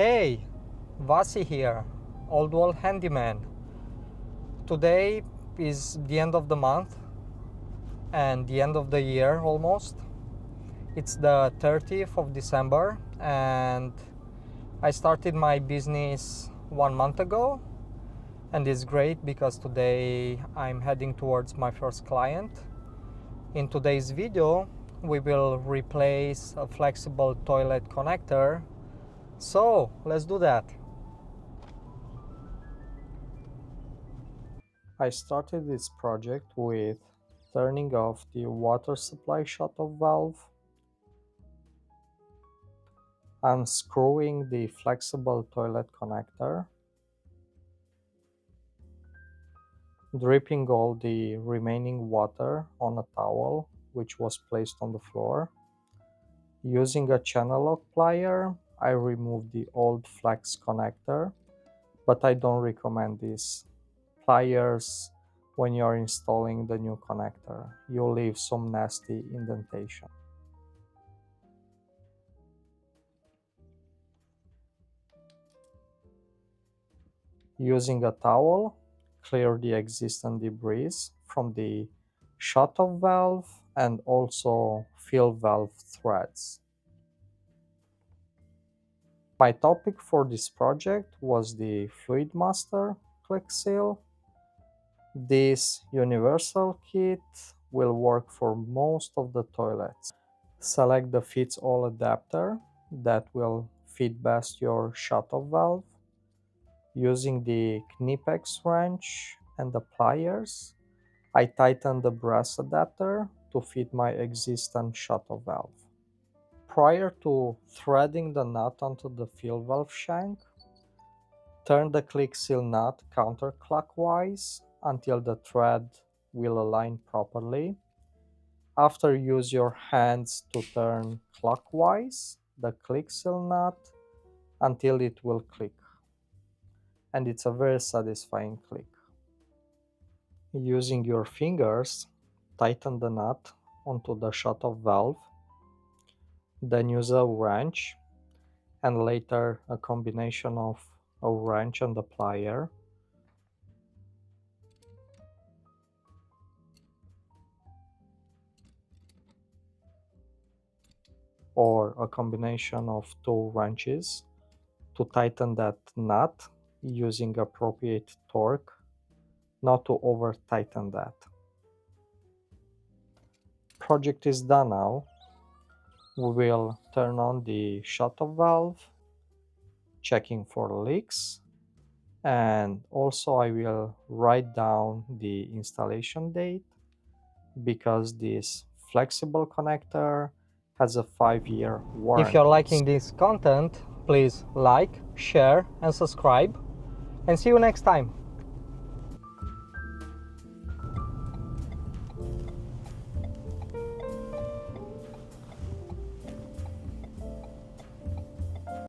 Hey, Vasi here, Old World Handyman. Today is the end of the month and the end of the year almost. It's the 30th of December and I started my business 1 month ago, and it's great because today I'm heading towards my first client. In today's video, we will replace a flexible toilet connector. So let's do that. I started this project with turning off the water supply shutoff valve, unscrewing the flexible toilet connector, dripping all the remaining water on a towel which was placed on the floor. Using a channel lock plier, I removed the old flex connector, but I don't recommend these pliers when you're installing the new connector. You'll leave some nasty indentation. Using a towel, clear the existing debris from the shutoff valve and also fill valve threads. My topic for this project was the Fluid Master click seal. This universal kit will work for most of the toilets. Select the fits all adapter that will fit best your shutoff valve. Using the Knipex wrench and the pliers, I tightened the brass adapter to fit my existing shutoff valve. Prior to threading the nut onto the fill valve shank, turn the click seal nut counterclockwise until the thread will align properly. After, use your hands to turn clockwise the click seal nut until it will click. And it's a very satisfying click. Using your fingers, tighten the nut onto the shutoff valve, then use a wrench and later a combination of a wrench and a plier. Or a combination of two wrenches to tighten that nut using appropriate torque, not to over tighten that. Project is done now. We will turn on the shutoff valve, checking for leaks, and also I will write down the installation date because this flexible connector has a 5-year warranty. If you're liking this content, please like, share and subscribe, and see you next time.